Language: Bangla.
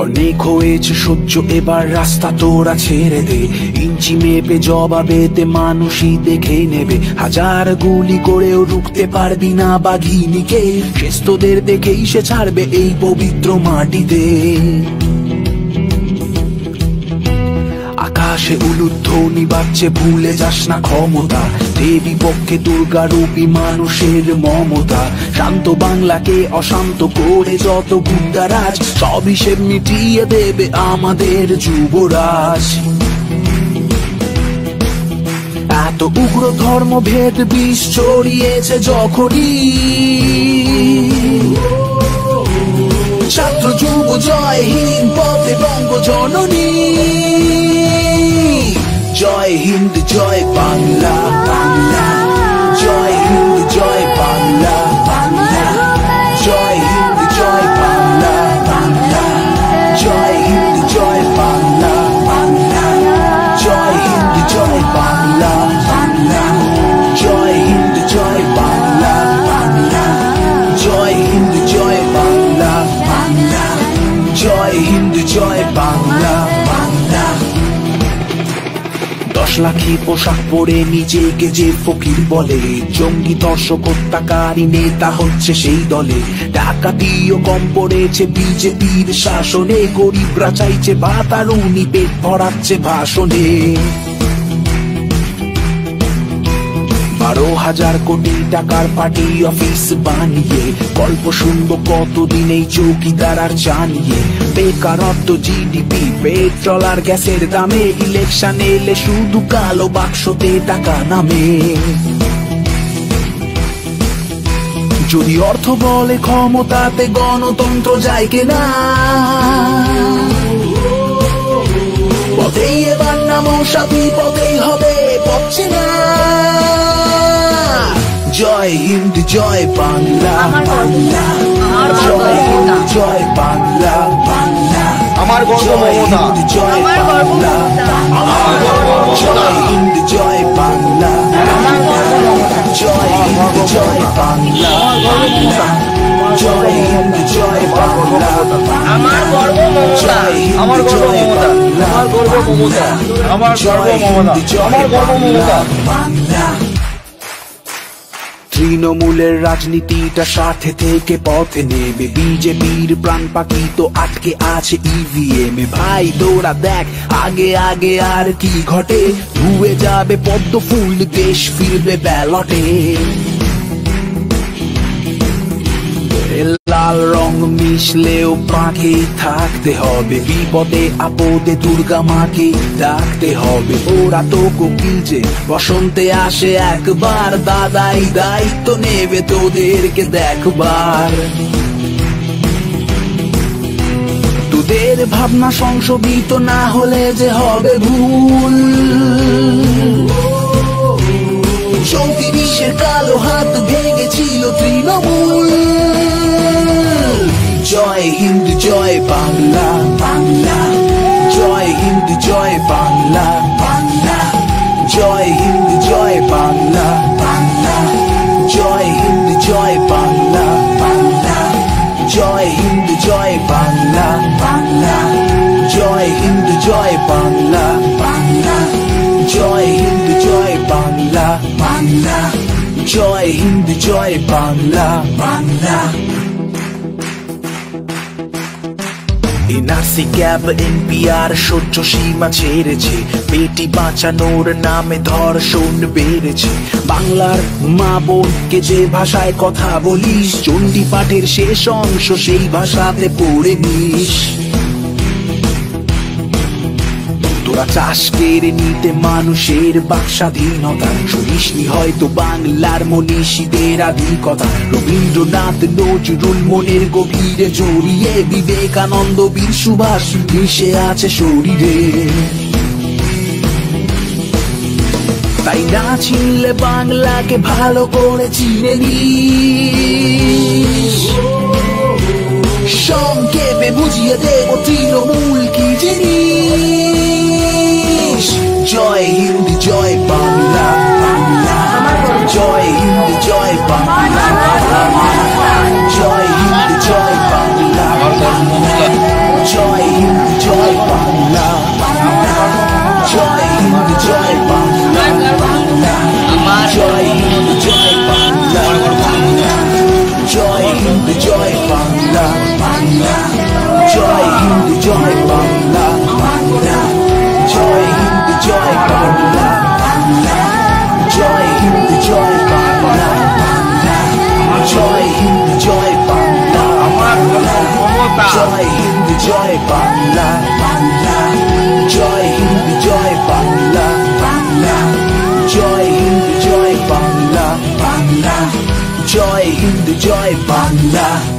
অনেক হয়েছে সহ্য, এবার রাস্তা তোরা ছেড়ে দে। ইঞ্চি মেপে জবাবেতে মানুষই দেখে নেবে। হাজার গুলি করেও রুখতে পারবি না বাঘিনীকে। শেষ তোদের দেখেই সে ছাড়বে এই পবিত্র মাটিতে। আকাশে উলুধ্বনি বাজছে, ভুলে যাস না ক্ষমতা। দেবী পক্ষে দুর্গা রূপী মানুষের মমতা। শান্ত বাংলাকে অশান্ত করে যত গুন্ডারাজ, সব হিসেব মিটিয়ে দেবে আমাদের যুবরাজ। এত উগ্র ধর্মভেদ বিষ ছড়িয়েছে যখনই, ছাত্র যুব জয় হিন্দ পথে বঙ্গ জননী। জয় হিন্দ জয় বাংলা, বাংলা জয় হিন্দ জয় বাংলা, বাংলা জয় হিন্দ জয় বাংলা, বাংলা জয় হিন্দ জয় বাংলা, বাংলা জয় হিন্দ জয় বাংলা, বাংলা জয় হিন্দ জয় বাংলা, বাংলা জয় হিন্দ জয় বাংলা, বাংলা জয় হিন্দ জয় বাংলা, বাংলা। 10 লাখি পোশাক পরে নিজেকে যে ফকির বলে, জঙ্গি দর্শক হত্যাকারী নেতা হচ্ছে সেই দলে। ডাকাতিও কম পড়েছে বিজেপির শাসনে, গরিবরা চাইছে ভাত আর উনি পেট ভরাচ্ছে ভাষণে। 12,000 কোটি টাকার পার্টি অফিস বানিয়ে গল্প শুনবো কতদিন এই চৌকিদার আর জানিয়ে। বেকারত্ব, জিডিপি, পেট্রোল আর গ্যাসের দামে, ইলেকশন এলে শুধু কালো বাক্সতে টাকা নামে। যদি অর্থ বলে ক্ষমতাতে গণতন্ত্র যায় কেনা, পথেই এবার নামো সাথী, পথেই হবে পথে না। জয় হিন্দ জয় বাংলা, বাংলা জয় হিন্দ জয় বাংলা, বাংলা আমার গর্ব মমতা, জয় বাংলা, জয় হিন্দ জয় বাংলা, জয় হিন্দ জয় বাংলা, জয় হিন্দ জয় বাংলা। আমার গর্ব মমতা, আমার গর্ব মমতা, আমার গর্ব মমতা, আমার গর্ব মমতা, আমার গর্ব মমতা। তৃণমূলের রাজনীতিটা সাথে থেকে পথে নেবে, বিজেপির প্রাণ পাখি তো আটকে আছে ইভিএম এ। ভাই তোরা দেখ আগে আগে আর কি ঘটে, ধুয়ে যাবে পদ্ম ফুল, দেশ ফিরবে ব্যালটে। লাল রং মিশলেও পাকেই থাকতে হবে, বিপদে আপদে দুর্গা মাকে ডাকতে হবে। ওরা তো কোকিল যে বসন্তে আসে একবার, দাদাই দায়িত্ব নেবে তোদেরকে দেখবার। তোদের ভাবনা সংশোধিত না হলে যে হবে ভুল, 34-এর কালো হাত ভেঙেছিল তৃণমূল। জয় হিন্দ জয় বাংলা, বাংলা জয় হিন্দ জয় বাংলা, বাংলা জয় হিন্দ জয় বাংলা, বাংলা জয় হিন্দ জয় বাংলা, বাংলা জয় হিন্দ জয় বাংলা, বাংলা জয় হিন্দ জয় বাংলা, বাংলা জয় হিন্দ জয় বাংলা, বাংলা জয় হিন্দ জয় Bangla, Bangla. NRC CAB NPR সহ্য সীমা ছেড়েছে, বেটি বাঁচানোর নামে ধর্ষণ বেড়েছে। বাংলার মা বোনকে যে ভাষায় কথা বলিস, চণ্ডী পাঠের শেষ অংশ সেই ভাষাতে পড়ে নিস। তোরা চাষ কেড়ে নিতে মানুষের বাক স্বাধীনতা, শুনিসনি হয়তো বাংলার মনীষীদের আধিকতা। রবীন্দ্রনাথ নজরুল মনের গভীরে জড়িয়ে, বিবেকানন্দ বীর সুভাষ মিশে আছে শরীরে। তাই না চিনলে বাংলাকে ভালো করে চিনে নিস, সংক্ষেপে বুঝিয়ে দেব তৃণমূল কি জিনিস। জয় হিন্দ জয় বাংলা, বাংলা জয় হিন্দ জয় বাংলা, জয় হিন্দ জয় বাংলা, জয় জয় বাংলা।